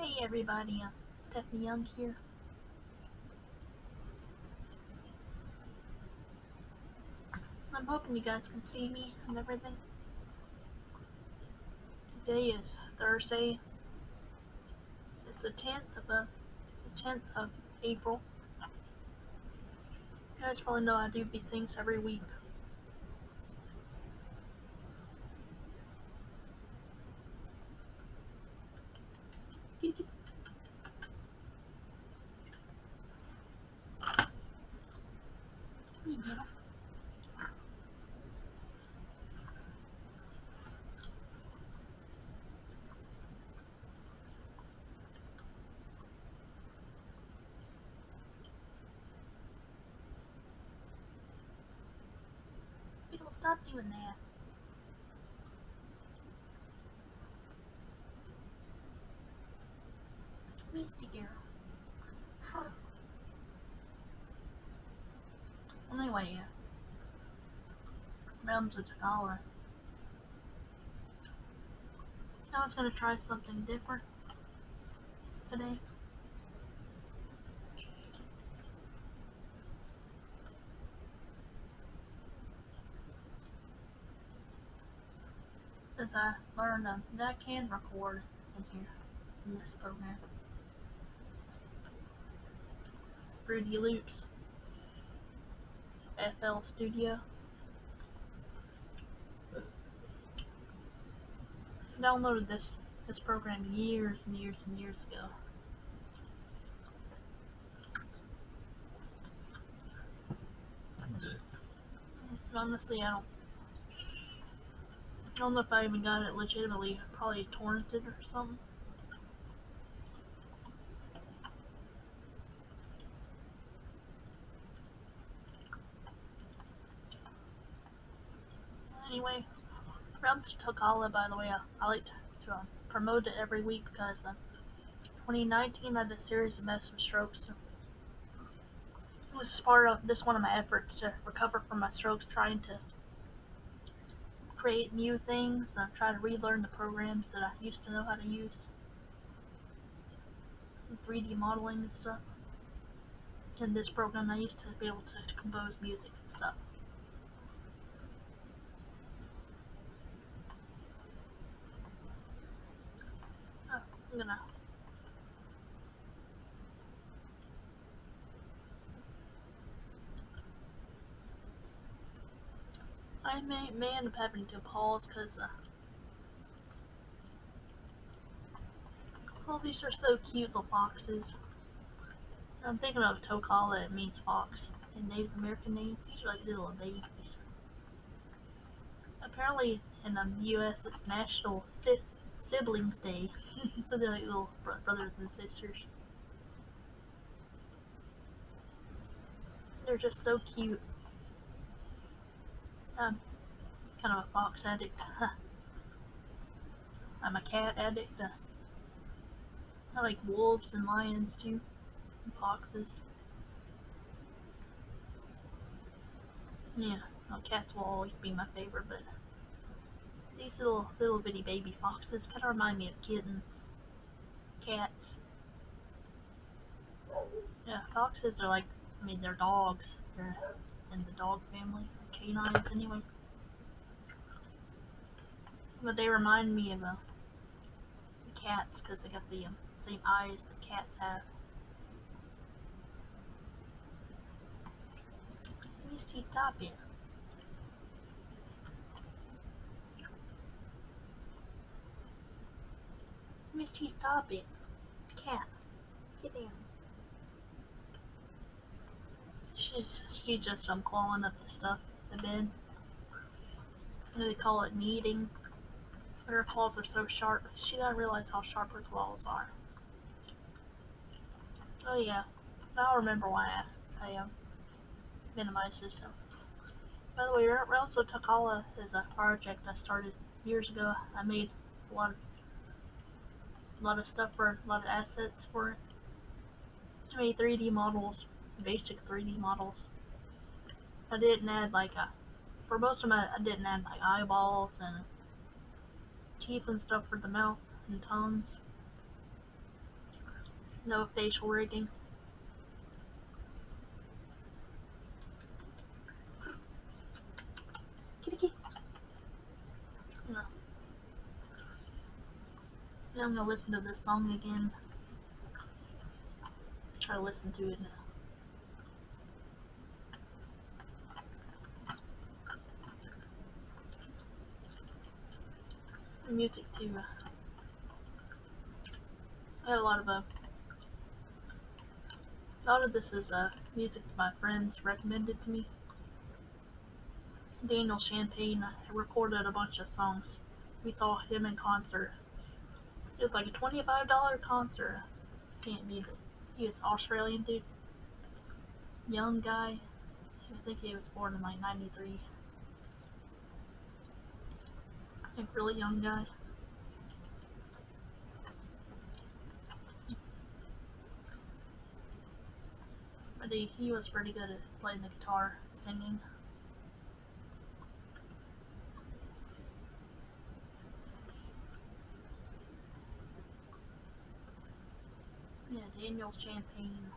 Hey everybody, Stephy Young here. I'm hoping you guys can see me and everything. Today is Thursday. It's the 10th of April. You guys probably know I do these things every week. People, stop doing that. Misty girl. Anyway, realms of Tokala. I was gonna try something different today. Since I learned that I can record in here, in this program. Fruity Loops. FL Studio. Downloaded this program years and years and years ago. Honestly, I don't know if I even got it legitimately. Probably torrented or something. Anyway, Realms Tokala, by the way, I like to promote it every week because 2019 I did a series of massive strokes. It was part of one of my efforts to recover from my strokes, trying to create new things and try to relearn the programs that I used to know how to use. 3D modeling and stuff. In this program I used to be able to compose music and stuff. I'm gonna I may end up having to pause because well, these are so cute, the foxes. I'm thinking of Tokala, it means fox in Native American names. These are like little babies. Apparently in the US it's National Siblings Day. So they're like little brothers and sisters. They're just so cute. I'm kind of a fox addict. I'm a cat addict. I like wolves and lions too. And foxes. Yeah, well, cats will always be my favorite, but these little bitty baby foxes kind of remind me of kittens. Cats. Yeah, foxes are like, they're dogs. They're in the dog family, canines anyway. But they remind me of cats because they got the same eyes that cats have. Misty, stop it. Misty, stop it. Cat, get down. She's just clawing up the stuff in the bed. They call it kneading. But her claws are so sharp. She doesn't realize how sharp her claws are. Oh yeah, now I remember why I minimized this stuff. By the way, Realms of Tokala is a project I started years ago. I made a lot of stuff for a lot of assets for it. I made 3D models, basic 3D models. I didn't add for most of them I didn't add like eyeballs and teeth and stuff for the mouth and tongues. No facial rigging. Kitty kitty. No. Now I'm gonna listen to this song again. Try to listen to it now. Music too. I got a lot of this is music my friends recommended to me. Daniel Champagne recorded a bunch of songs. We saw him in concert. It was like a $25 concert. Can't beat it. He was Australian dude. Young guy. I think he was born in like 93. I think really young guy. But he was pretty good at playing the guitar, singing. Yeah, Daniel Champagne.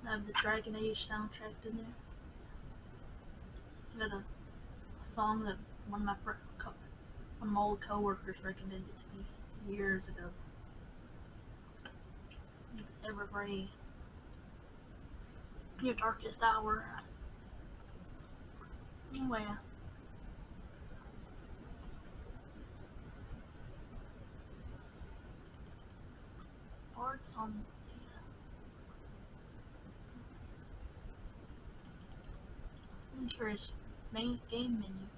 I have the Dragon Age soundtrack in there. I got a song that one of my old coworkers recommended to me years ago. Evergrey. Your darkest hour. Anyway, arts on data. I'm curious. Main game menu.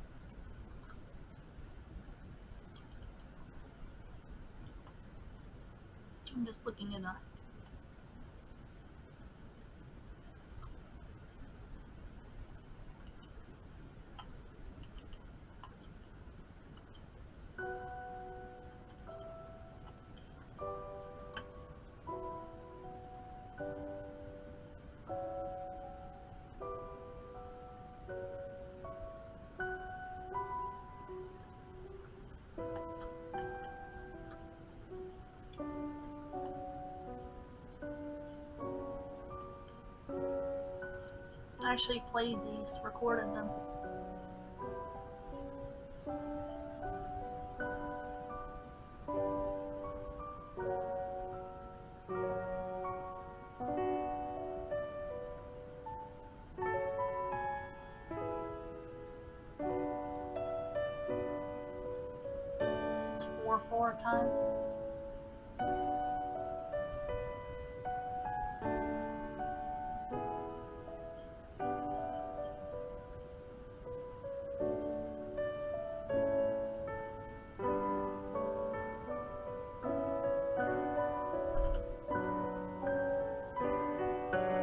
I'm just looking at a. I actually played these, recorded them. It's 4/4 time.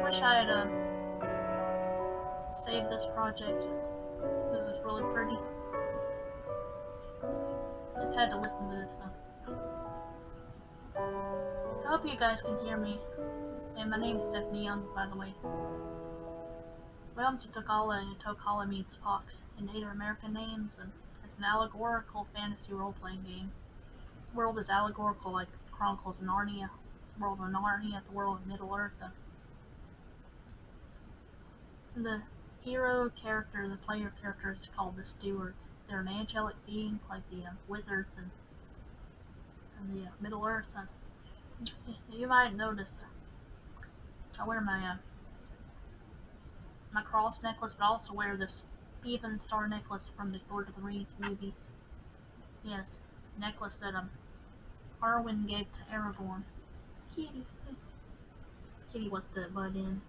Wish I had saved this project because it's really pretty. Just had to listen to this song. I hope you guys can hear me. And my name is Stephanie Young, by the way. Welcome to Tokala, and Tokala means fox in Native American names, and it's an allegorical fantasy role-playing game. The world is allegorical, like Chronicles of Narnia, the world of Narnia, the world of Middle-earth. The hero character, the player character, is called the Steward. They're an angelic being, like the wizards and the Middle-earth. You might notice I wear my cross necklace, but I also wear this even star necklace from the Lord of the Rings movies. Yes, necklace that Arwen gave to Aragorn. Kitty. Kitty wants to butt in.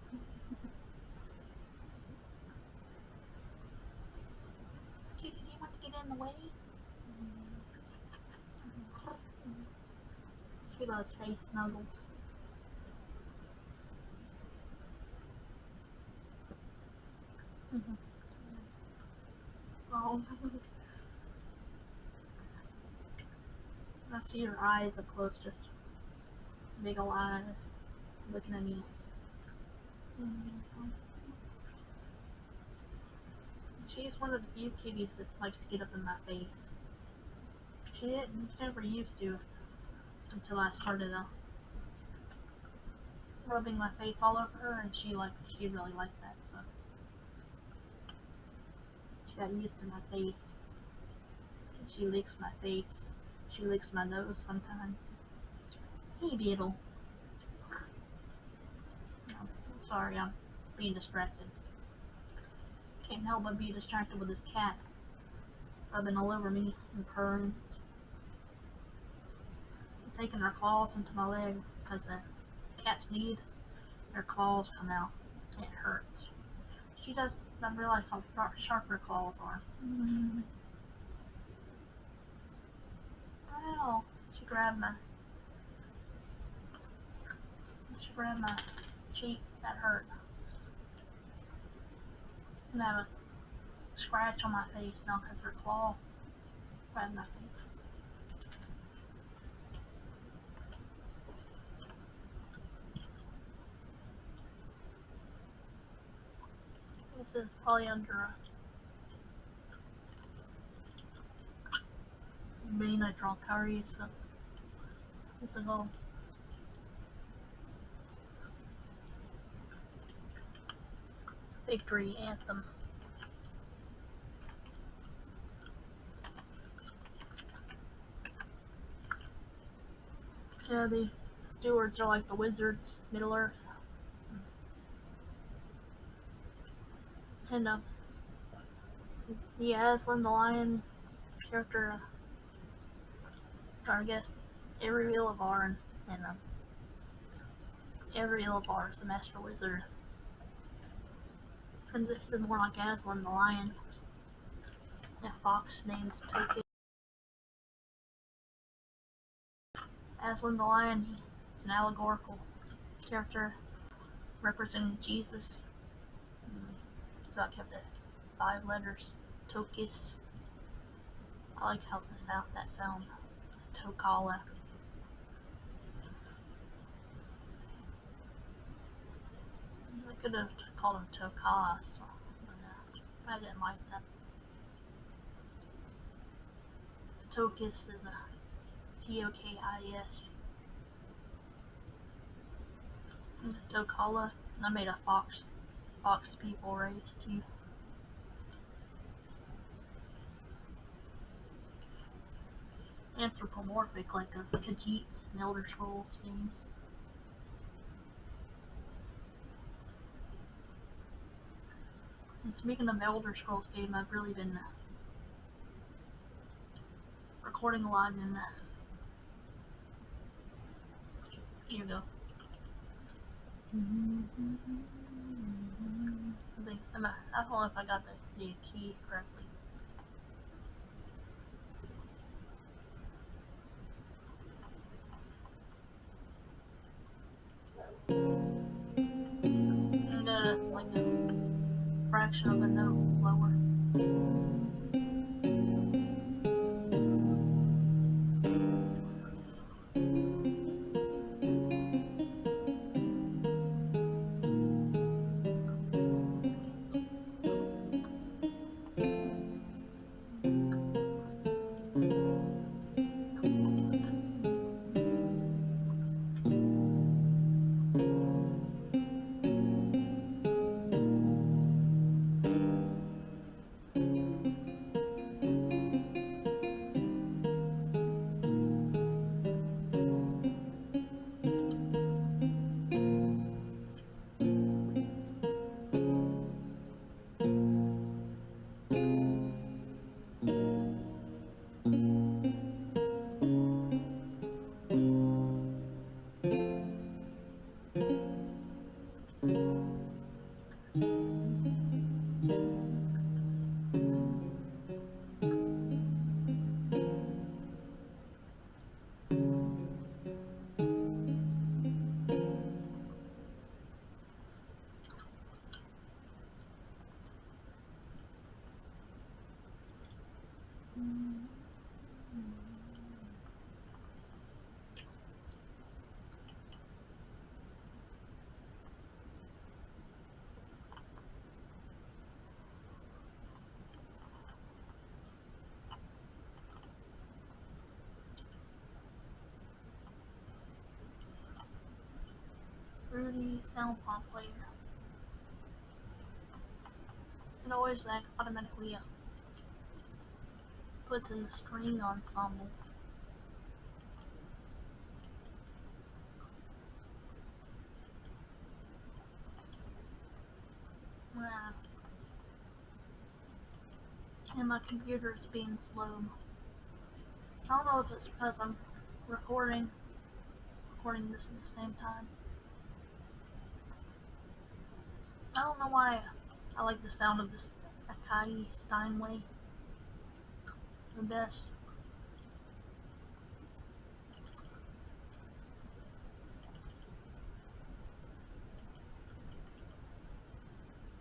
Kitty, do you want to get in the way? She loves face snuggles. Oh. I see her eyes up close, just big ol' eyes looking at me. She's one of the few kitties that likes to get up in my face. She never used to until I started rubbing my face all over her, and she really liked that. So she got used to my face. And she licks my face. She licks my nose sometimes. Hey, Beetle. I'm sorry, I'm being distracted. Can't help but be distracted with this cat rubbing all over me and purring. And taking her claws into my leg because cats need their claws come out. It hurts. She doesn't realize how sharp her claws are. Wow. She grabbed my cheek. That hurt. And I have a scratch on my face now because her claw grabbed my face. This is probably under a main I draw curry, so this is all victory anthem. Yeah, the stewards are like the wizards, Middle Earth. And the Aslan the Lion character, I guess, every Illavar and every Illavar is a master wizard. And this is more like Aslan the Lion, a fox named Tokala. Aslan the Lion, he's an allegorical character representing Jesus. So I kept it 5 letters. Tokis. I like how that sound. Tokala. I could have called him Tokas, but I didn't like that. Tokis is a Tokis. Tokala. I made a fox people race too. Anthropomorphic, like a Khajiit and Elder Scrolls games. And speaking of Elder Scrolls game, I've really been recording a lot in here you go. I don't know if I got the key correctly. I got it like a fraction of a note lower. sound pump player. It always automatically puts in the string ensemble. And my computer is being slow. I don't know if it's because I'm recording this at the same time. I don't know why I like the sound of this Akai Steinway the best.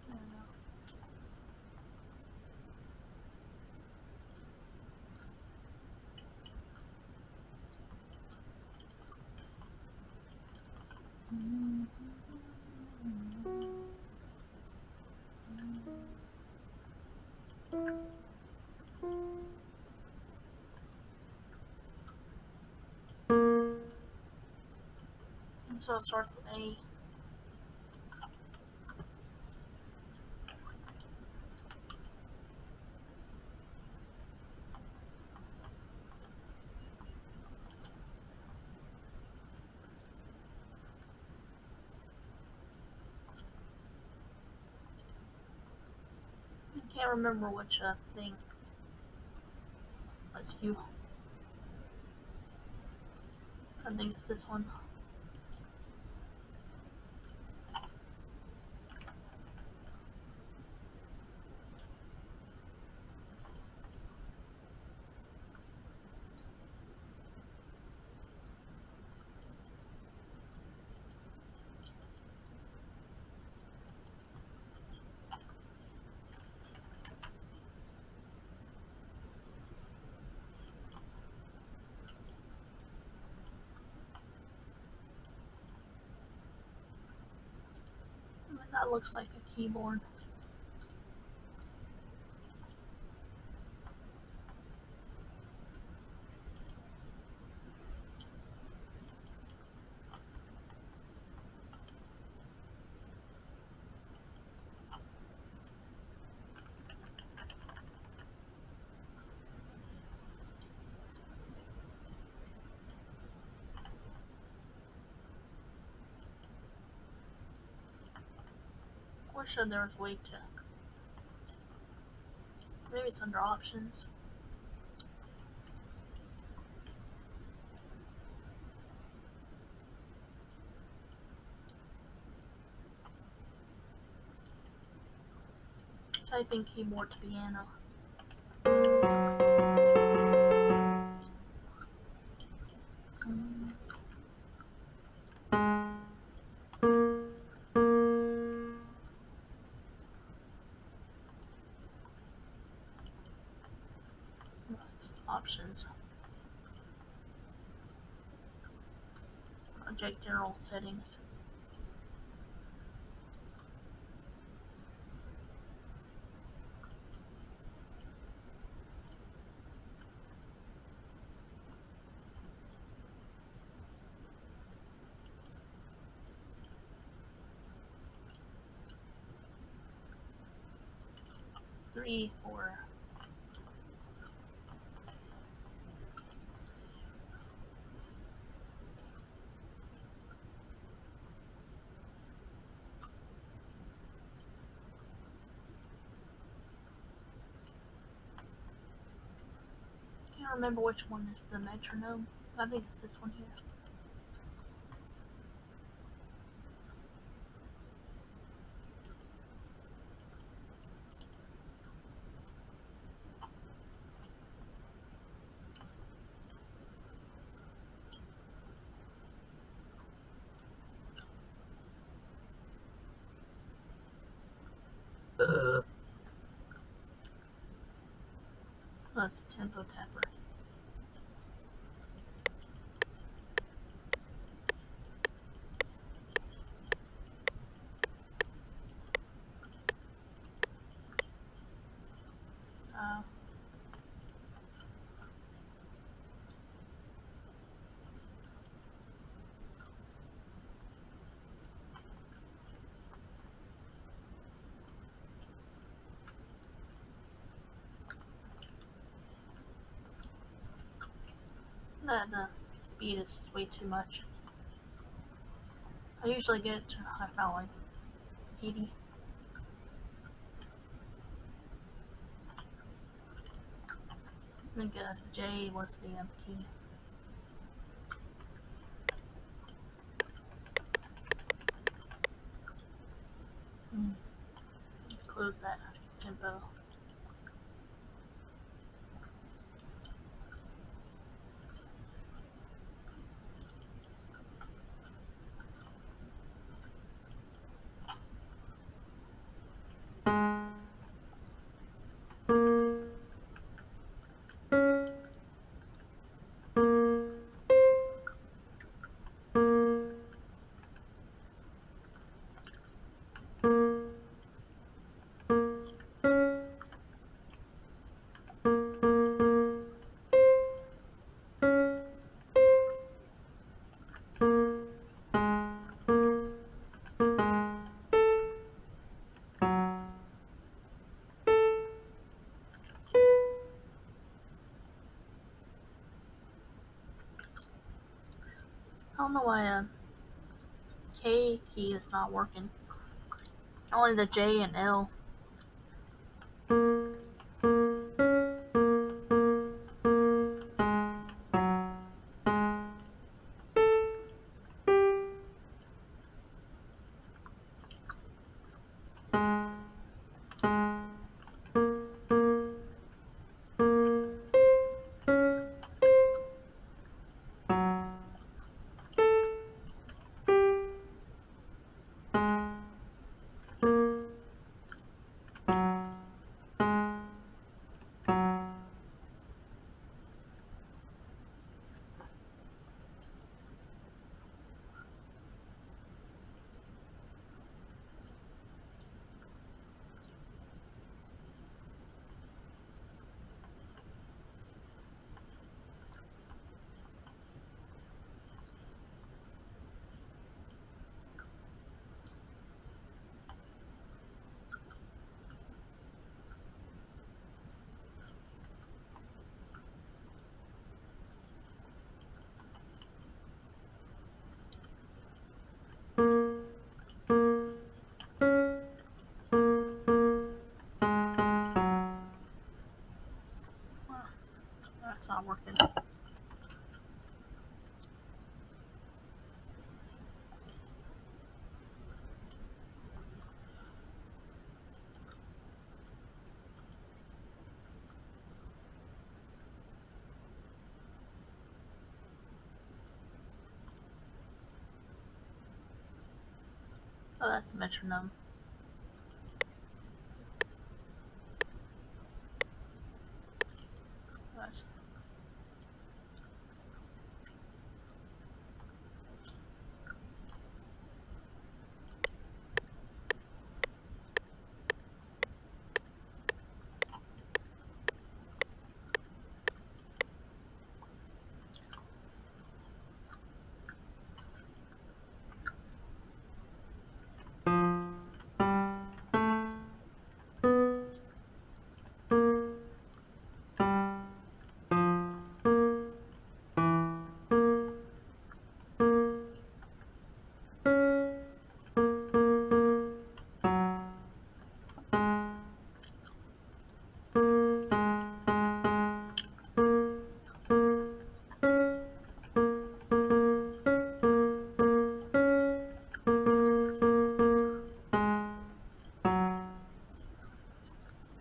I don't know. So it starts with A. I can't remember which thing lets you. I think it's this one. That looks like a keyboard. Wish there was a way to. Maybe it's under options. Typing keyboard to piano. Options. Project general settings. Three, four. Can't remember which one is the metronome. I think it's this one here. Oh, it's the tempo tapper. The speed is way too much. I usually get it to about like 80. I think J was the key. Let's close that tempo. I don't know why K key is not working. Only the J and L. That's not working. Oh, that's the metronome. That's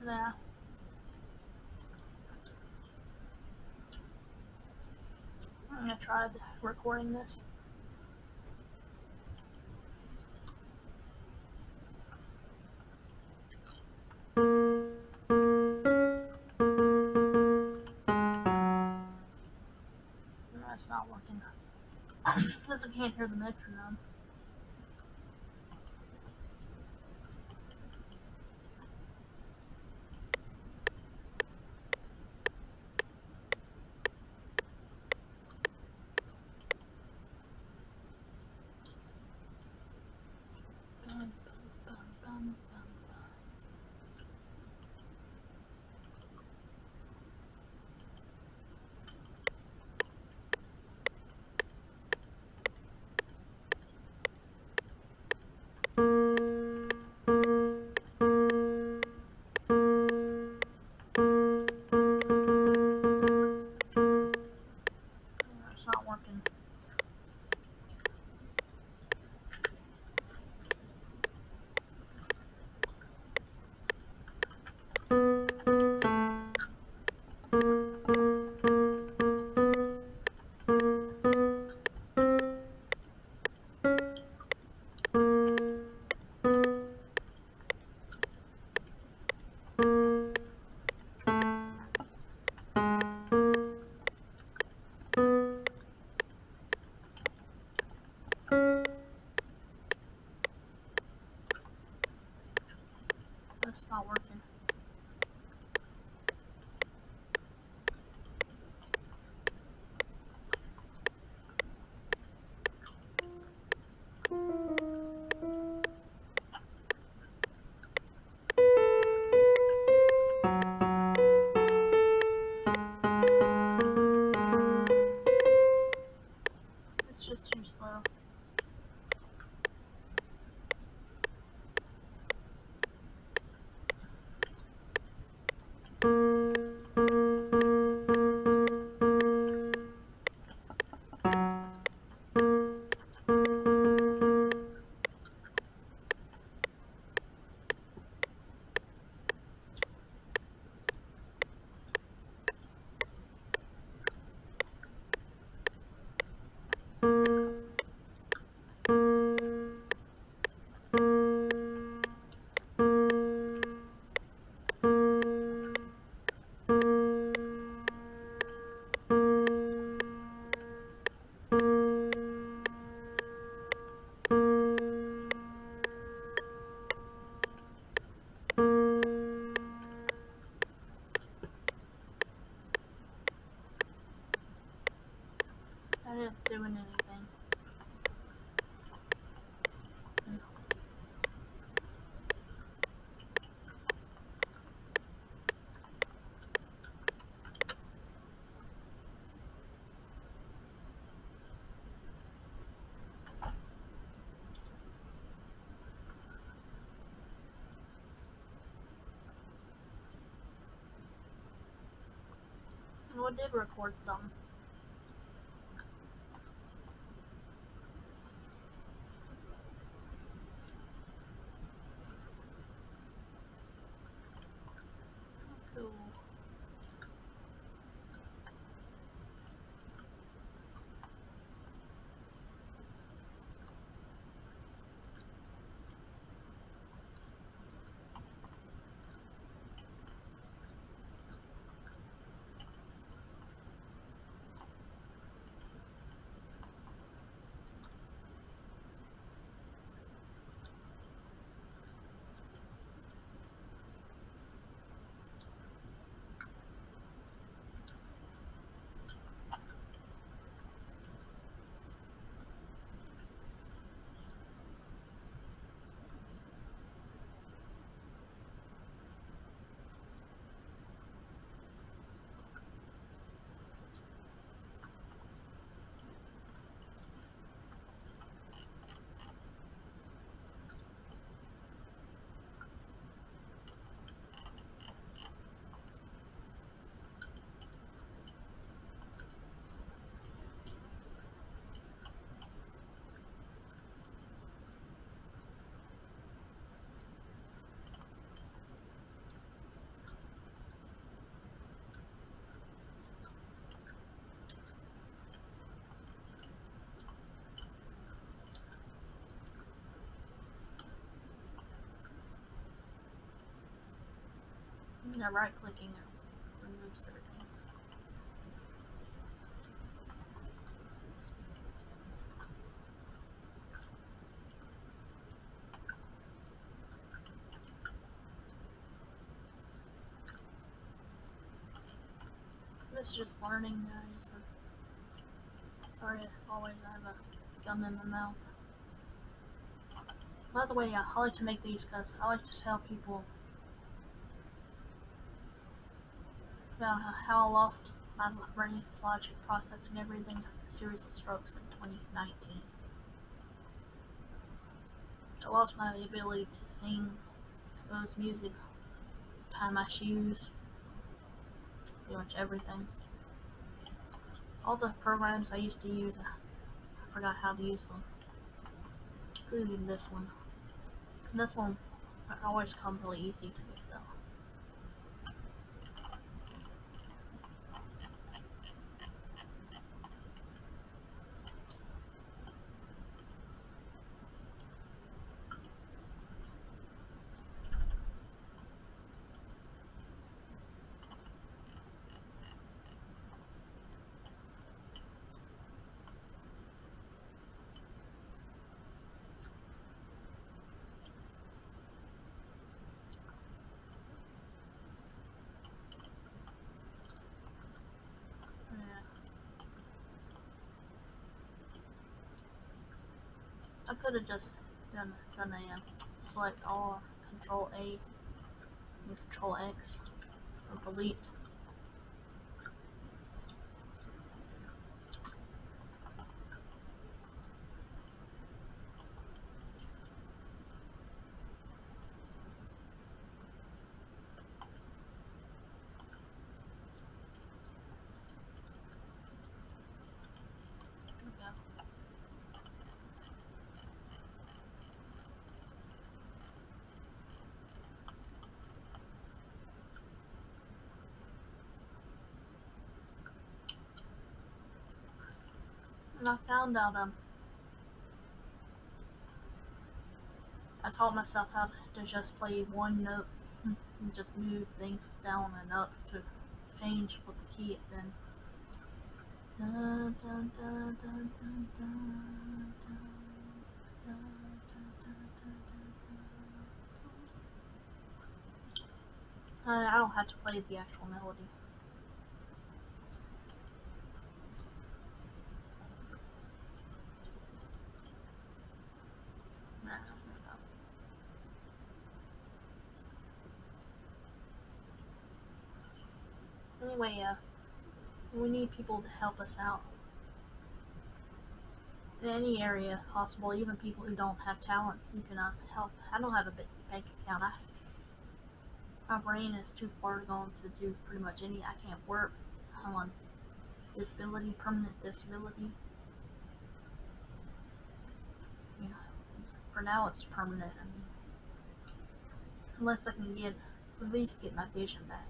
nah. I'm gonna try recording this. No, it's not working. Because I can't hear the metronome. I didn't do anything. Well, I did record some. Cool. Yeah, right clicking removes everything. This is just learning, guys. Sorry, as always, I have a gum in my mouth. By the way, I like to make these because I like to tell people about how I lost my brain's logic processing everything, a series of strokes in 2019. I lost my ability to sing, compose music, tie my shoes, pretty much everything. All the programs I used to use, I forgot how to use them, including this one. And this one always comes really easy to me, so. Yeah. I could have just done a select all, Control A, and Control X, or delete. Okay. And I found out, I taught myself how to just play one note and just move things down and up to change what the key is in. Dun, dun, dun, dun, dun, dun, dun, I don't have to play the actual melody. Anyway, we need people to help us out in any area possible, even people who don't have talents. You can help. I don't have a bank account. My brain is too far gone to do pretty much any. I can't work. I'm on disability, permanent disability. Yeah, for now it's permanent. I mean, unless I can at least get my vision back.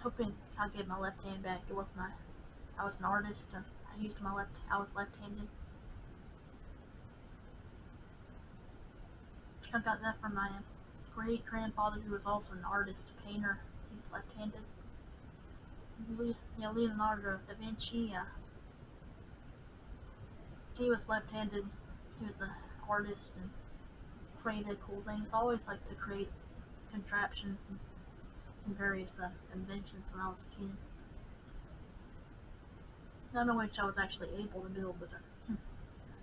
Hoping I'll get my left hand back. I was an artist. I was left-handed. I got that from my great grandfather, who was also an artist, a painter. He's left-handed. Leonardo da Vinci. He was left-handed. He was an artist and created cool things. I always liked to create contraptions and various inventions when I was a kid. None of which I was actually able to build, but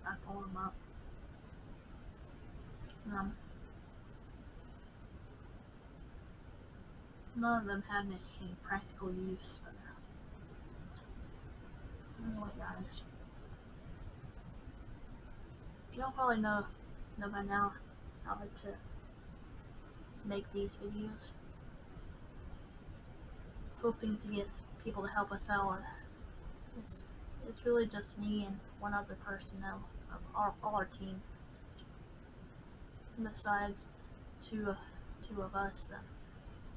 I pulled them up. None of them had any practical use. But anyway, guys, y'all probably know by now I like to make these videos, hoping to get people to help us out. It's really just me and one other person now of all our team. And besides two of us,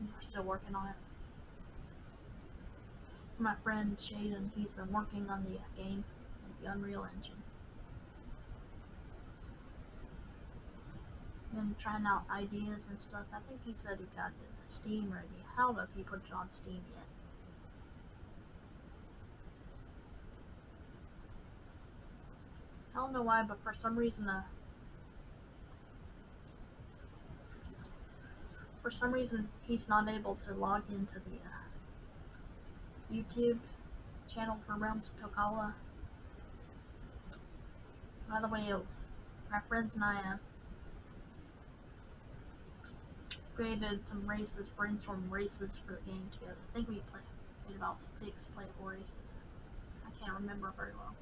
we're still working on it. My friend Shaden, he's been working on the game and the Unreal Engine and trying out ideas and stuff. I think he said he got Steam ready. I don't know if he put it on Steam yet. I don't know why, but for some reason he's not able to log into the YouTube channel for Realms of Tokala. By the way, my friends and I created some races, brainstormed races for the game together. I think we made about 6 playable races. I can't remember very well.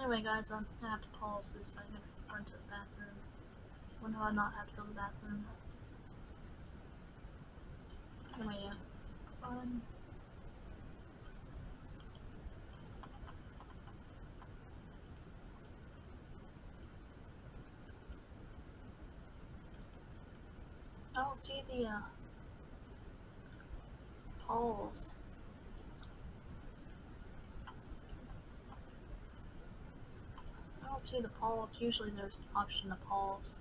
Anyway, guys, I'm gonna have to pause this. I'm gonna run to the bathroom. When do I not have to go to the bathroom? Anyway, yeah. I don't see the pause. I don't see the pause. Usually there's an option to pause.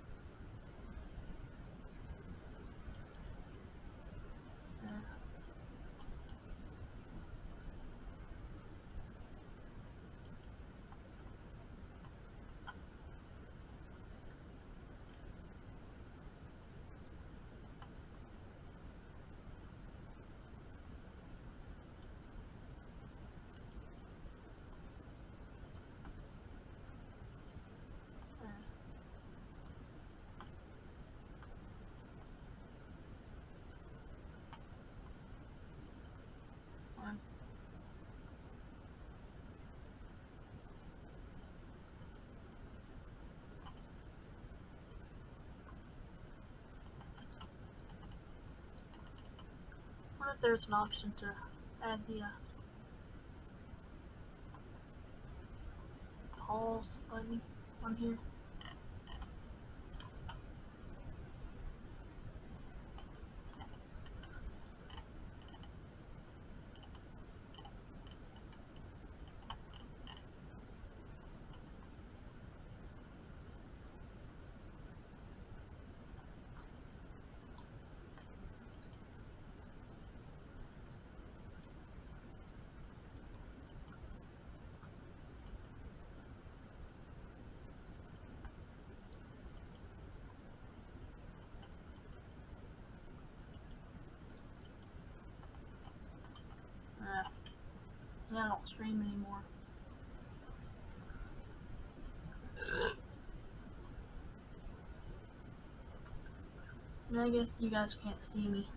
I wonder if there's an option to add the pause button on here. and I don't stream anymore. And I guess you guys can't see me.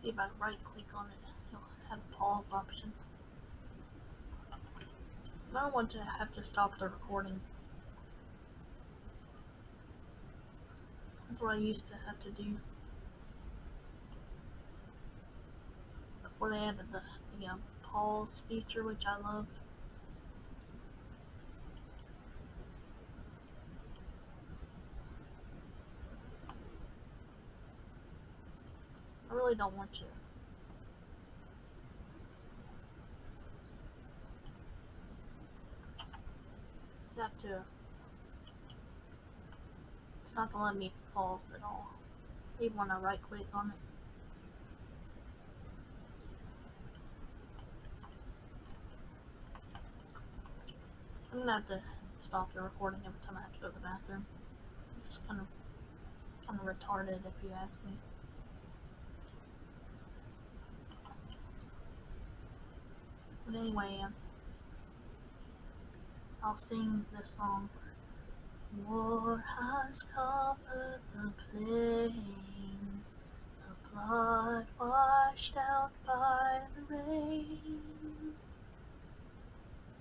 See if I right click on it, you'll have a pause option. I don't want to have to stop the recording. That's what I used to have to do before they added the pause feature, which I love. I really don't want to. Just have to. It's not gonna let me pause at all, even when I right click on it. I'm gonna have to stop the recording every time I have to go to the bathroom. It's kind of retarded if you ask me. But anyway, I'll sing this song. War has covered the plains, the blood washed out by the rains.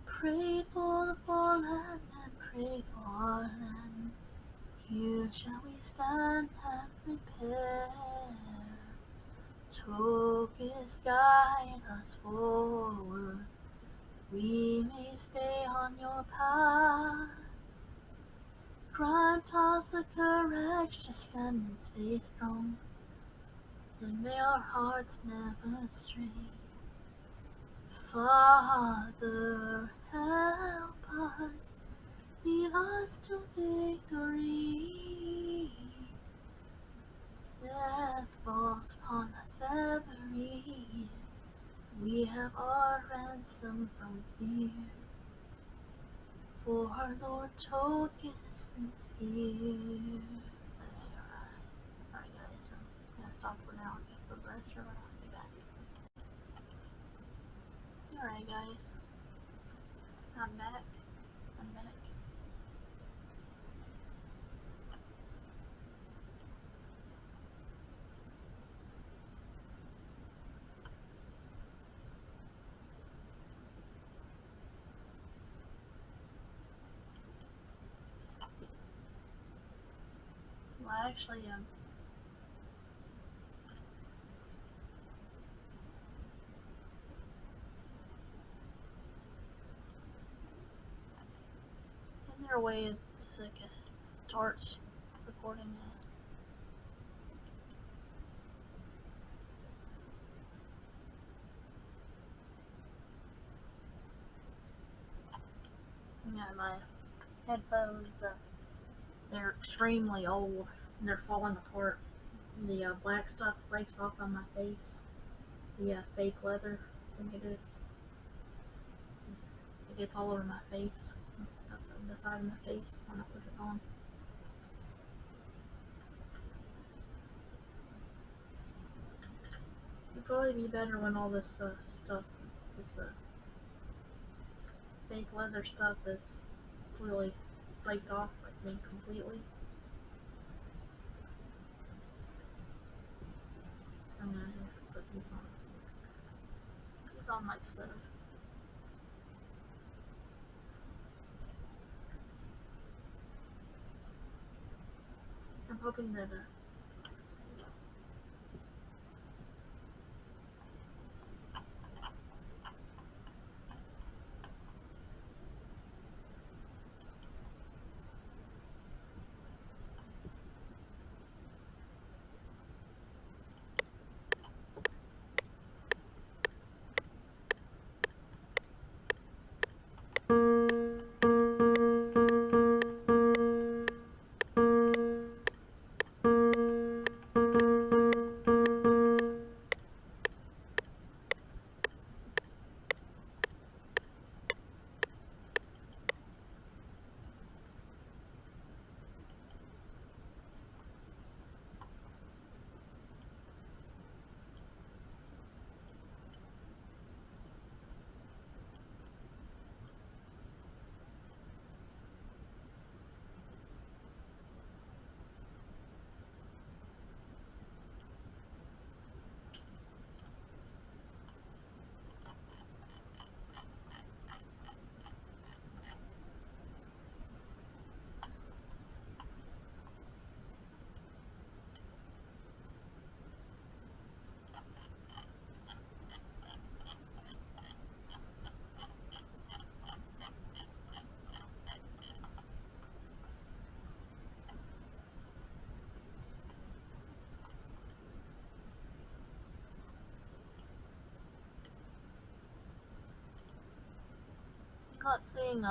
Pray for the fallen and pray for our land. Here shall we stand and prepare. Tokus, guide us forward. We may stay on your path. Grant us the courage to stand and stay strong. And may our hearts never stray. Father, help us. Lead us to victory. Death falls upon us every year. We have our ransom from fear. For our Lord Tokus is here. Alright guys, I'm gonna stop for now and get the rest of it. I'll be back. Alright guys, I'm back. Well, actually, in their way, it starts recording my headphones. They're extremely old. They're falling apart. The black stuff breaks off on my face. The fake leather, I think it is. It gets all over my face. That's the side of my face when I put it on. It'd probably be better when all this stuff, this fake leather stuff is really flaked off, like completely. I'm gonna have to put these on. These on like so. I'm hoping that not seeing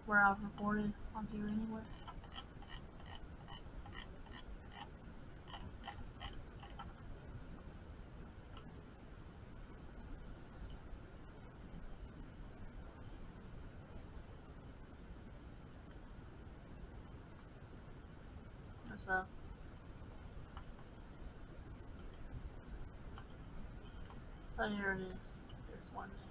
where I've reported on here anywhere. So, oh, here it is. There's one there.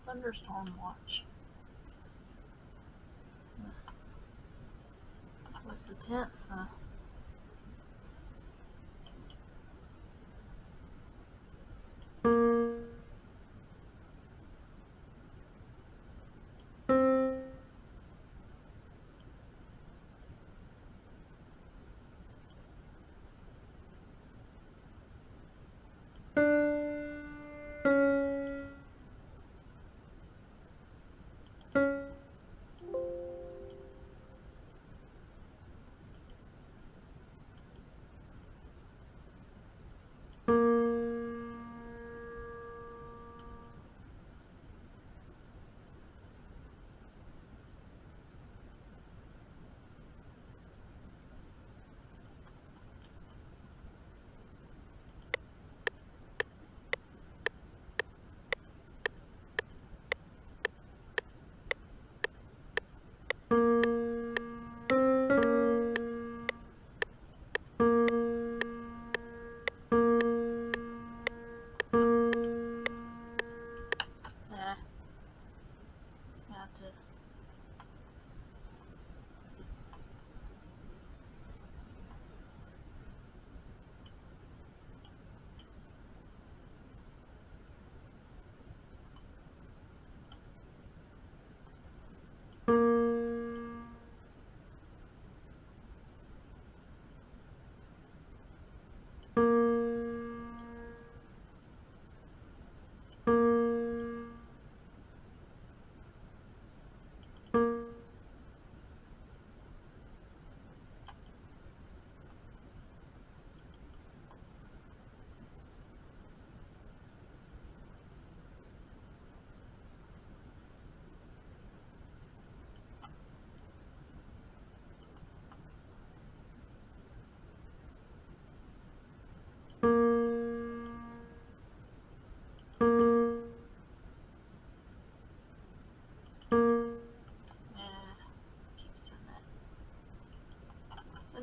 Thunderstorm watch. What's the 10th?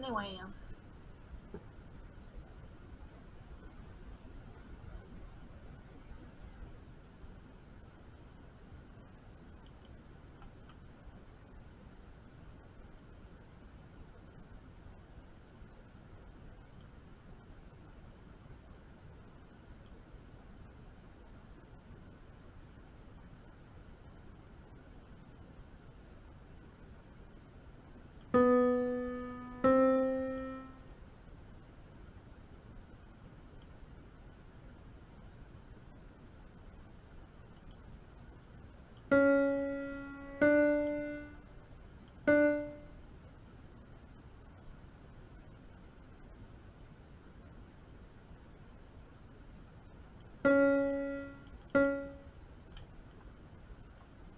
Anyway,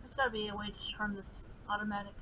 there's gotta be a way to turn this automatic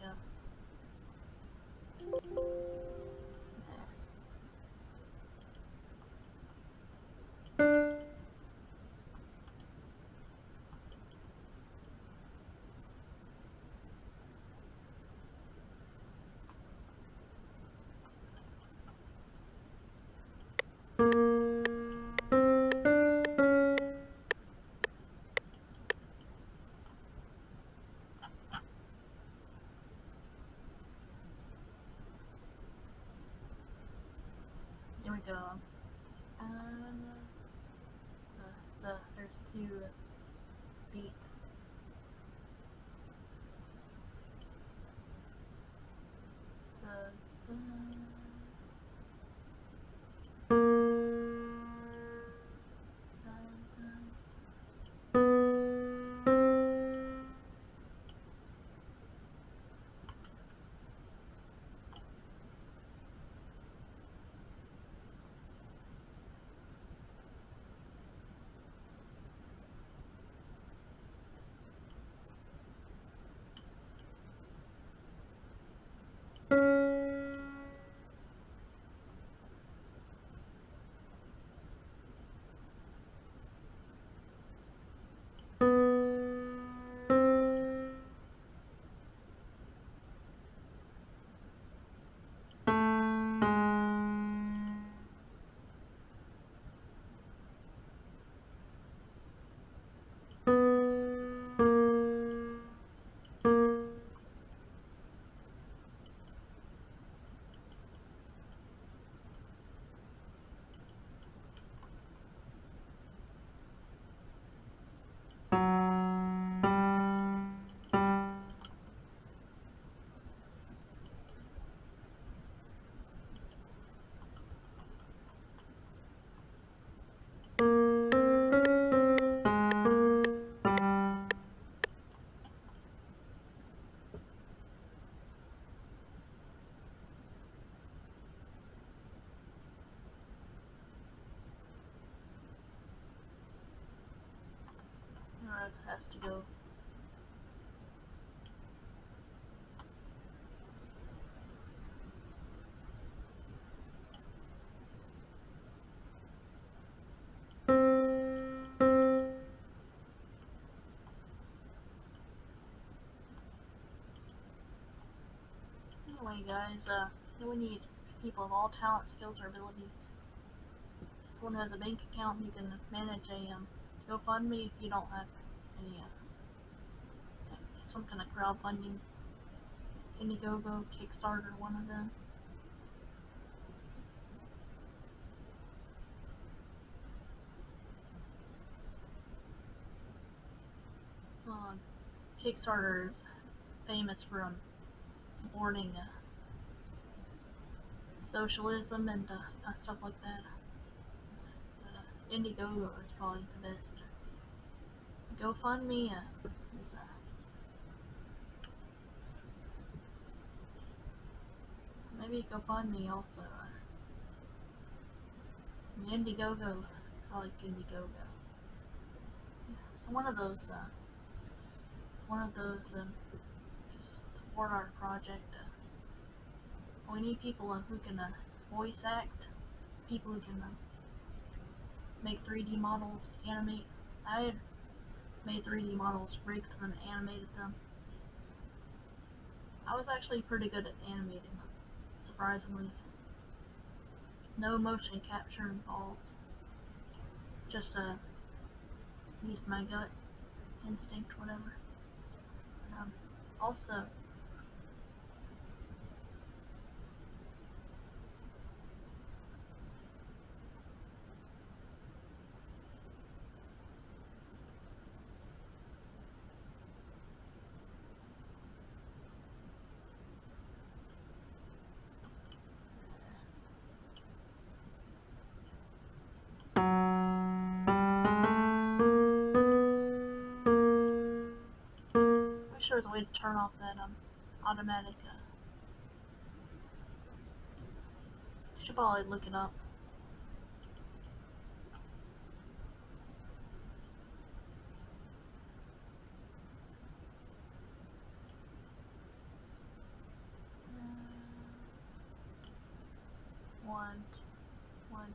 Here we go. So there's two beats. So, it has to go. Anyway, guys, we need people of all talent, skills, or abilities. Someone who has a bank account who can manage a GoFundMe if you don't have any some kind of crowdfunding. Indiegogo, Kickstarter, one of them. Kickstarter is famous for supporting socialism and stuff like that. But Indiegogo is probably the best. GoFundMe is maybe GoFundMe also. Indiegogo, I like Indiegogo. So one of those support our project. We need people who can voice act, people who can make 3D models, animate. I had made 3D models, rigged them, animated them. I was actually pretty good at animating them, surprisingly. No motion capture involved. Just used my gut instinct, whatever. Also, I'm sure there's a way to turn off that automatic. Should probably look it up. One, one,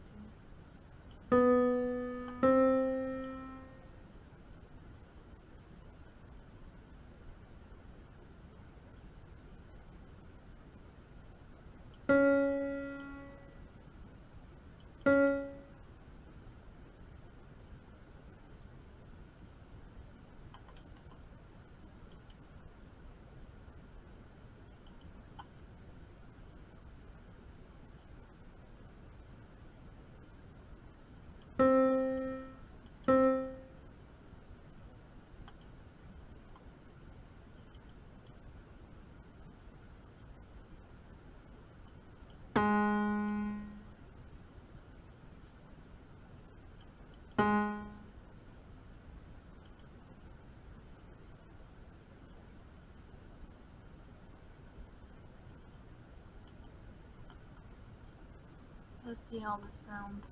let's see how this sounds.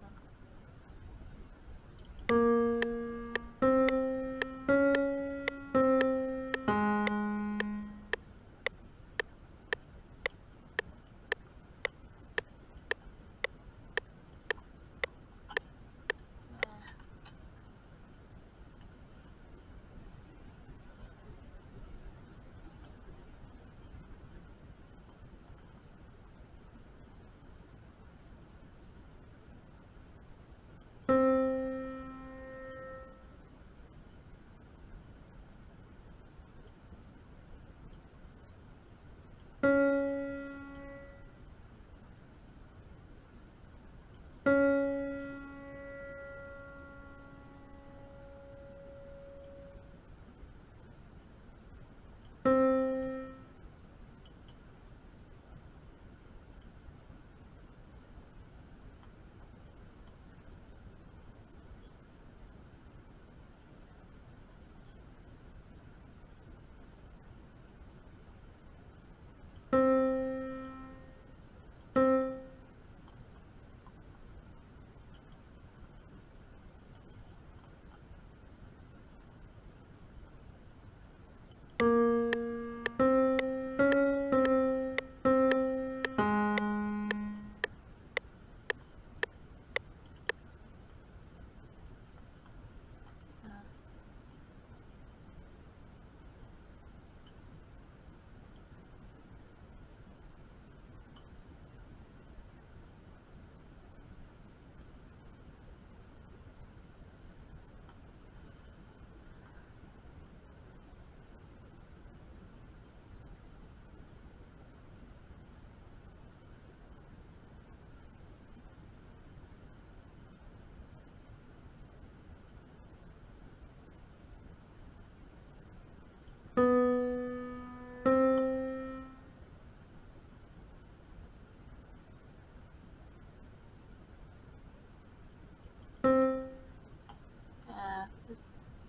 It's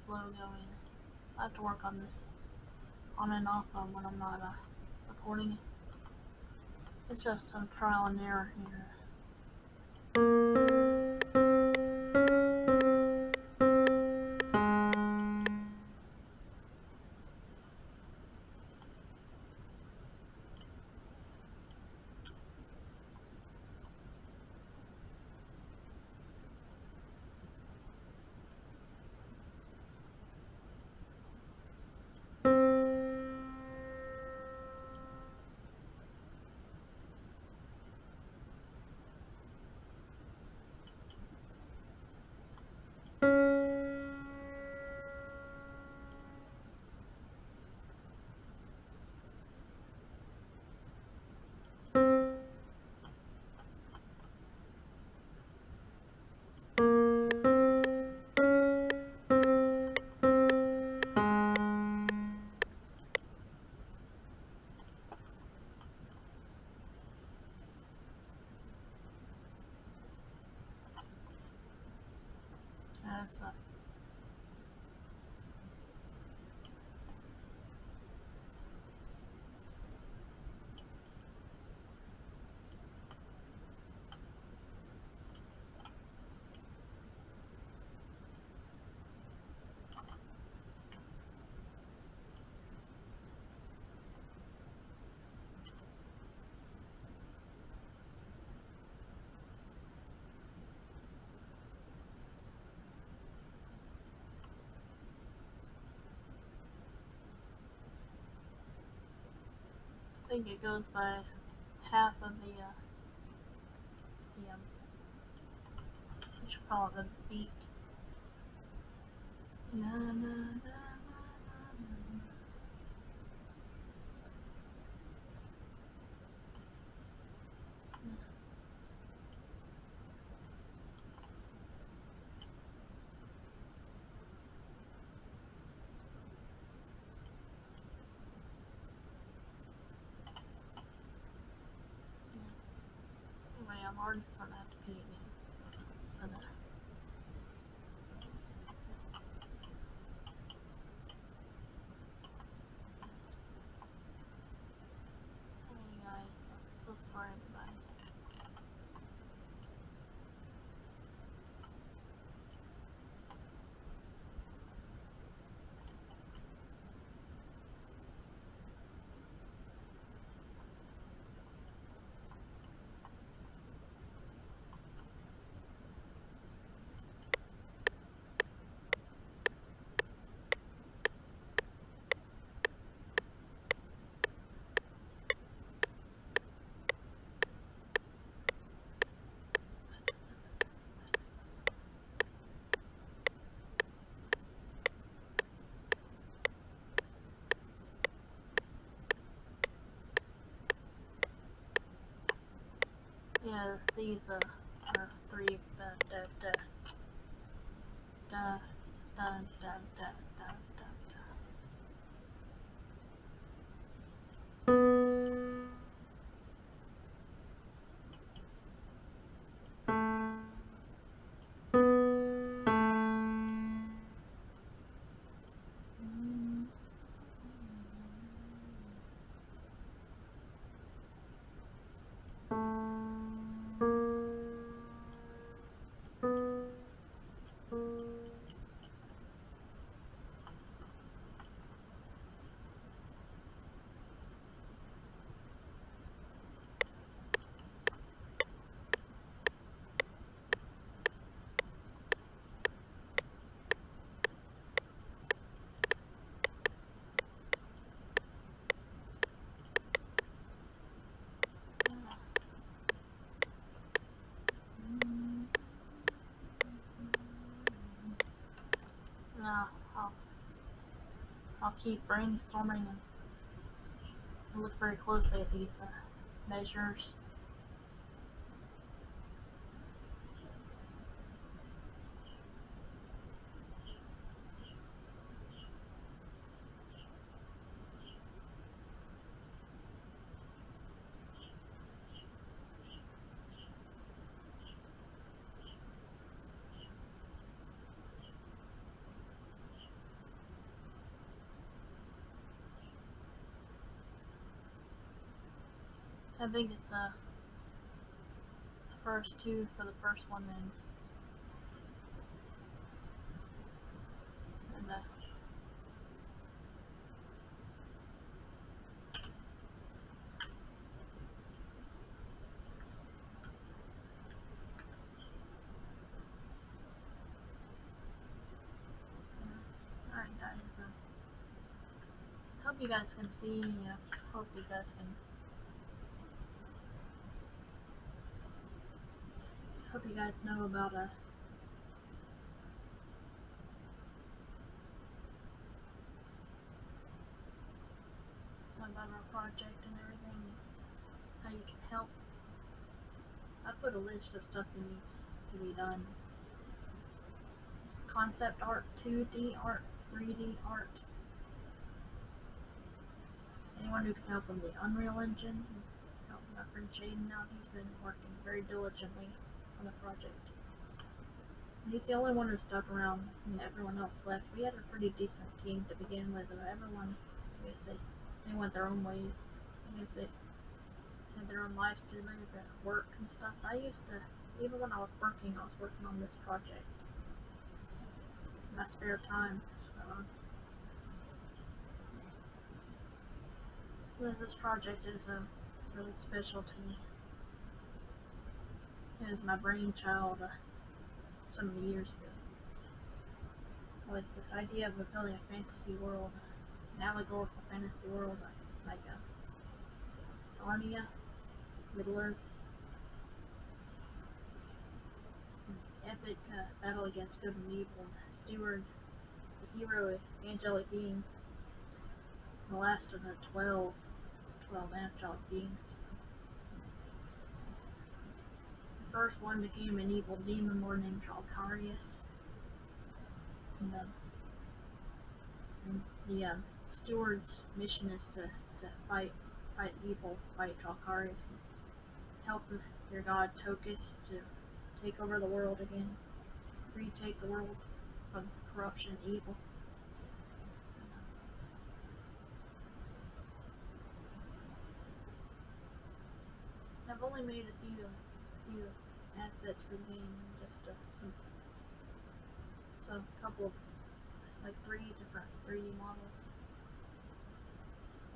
slow going. I have to work on this on and off when I'm not recording. It's just some trial and error here. guys. I think it goes by half of the what you call it, the beat. Na, na, na, na, na. Anyway, I'm already starting to have to pee again. But, hey guys, I'm so sorry everybody. Yeah, these are three da da da da da da da da da. No, I'll keep brainstorming and look very closely at these measures. I think it's first two for the first one, then and alright guys, hope you guys can see, hope you guys can, hope you guys know about our project and everything, how you can help. I put a list of stuff that needs to be done. Concept art, 2D art, 3D art. Anyone who can help on the Unreal Engine, help my friend Jaden out. He's been working very diligently on the project. He's the only one who stuck around, and everyone else left. We had a pretty decent team to begin with. Everyone, I guess they went their own ways. I guess they had their own lives to live and work and stuff. I used to, even when I was working on this project in my spare time. So this project is really special to me. It was my brainchild so many years ago. Like the idea of building a fantasy world, an allegorical fantasy world, like Narnia, Middle Earth, epic battle against good and evil, Steward, the hero, angelic being, the last of the 12 angelic beings. The first one became an evil demon lord named Tokala, and the steward's mission is to fight evil, fight Tokala, and help their god Tokus to take over the world again, retake the world from corruption and evil. I've only made a few assets for the game, just some couple of, like 3 different 3D models.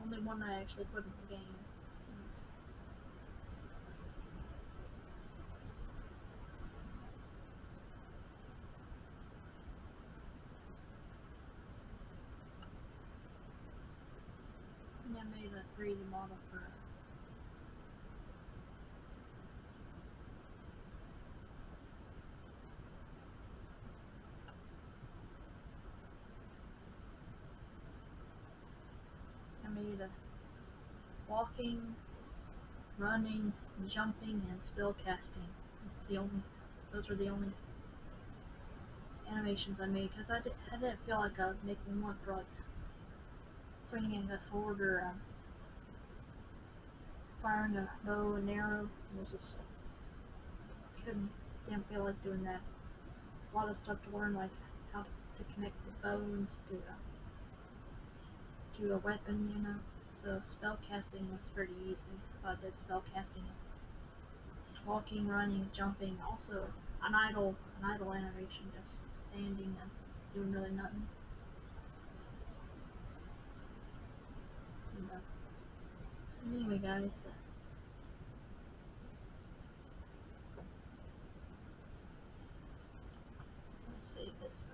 Only one I actually put in the game. And I made a 3D model for walking, running, jumping, and spell casting. Those are the only animations I made, because I didn't feel like I was making one for like swinging a sword or firing a bow and arrow. It was just didn't feel like doing that. There's a lot of stuff to learn, like how to connect the bones to a weapon, So spell casting was pretty easy. So I did spell casting, walking, running, jumping. Also an idle animation, just standing and doing really nothing. And, anyway, guys. Let's save this.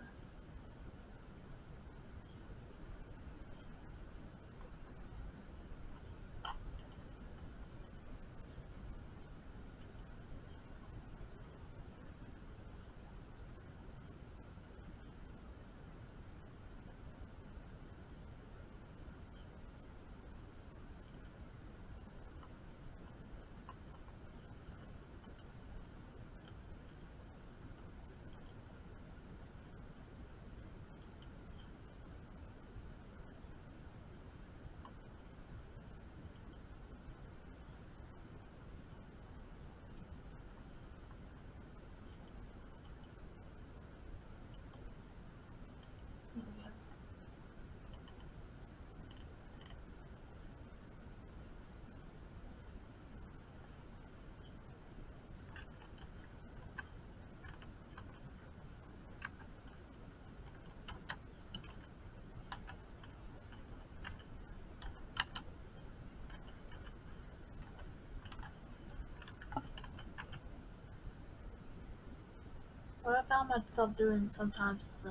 What I found myself doing sometimes is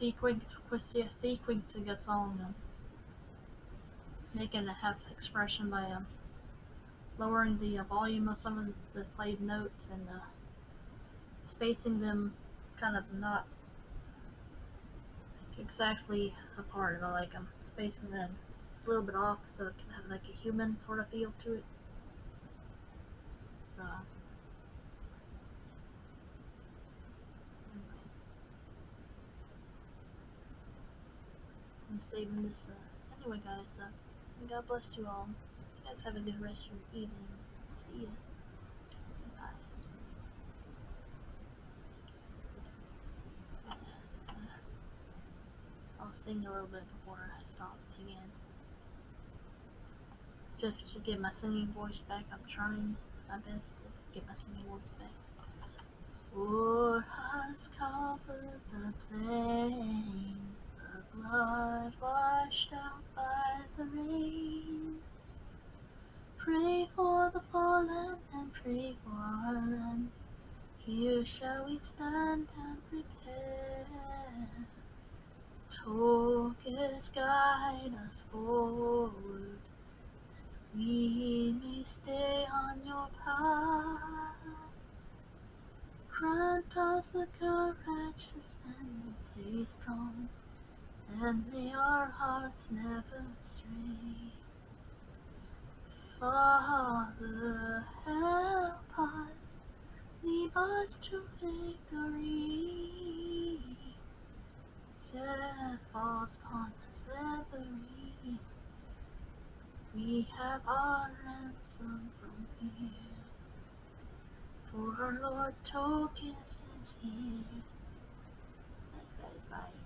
sequencing a song, making it have expression by lowering the volume of some of the played notes and spacing them kind of not exactly apart, but like spacing them a little bit off so it can have like a human sort of feel to it. So anyway, I'm saving this. Anyway, guys, God bless you all. You guys have a good rest of your evening. See ya. Bye. I'll sing a little bit before I stop again. Just to get my singing voice back. I'm trying my best to get my singing voice back. War has covered the plains, the blood washed out by the rains. Pray for the fallen and pray for our land. Here shall we stand and prepare. Focus, guide us forward. We may stay on your path. Grant us the courage to stand and stay strong, and may our hearts never stray. Father, help us, lead us to victory. Death falls upon us every. We have our ransom from fear, for our Lord Tokala is here. Bye guys, bye.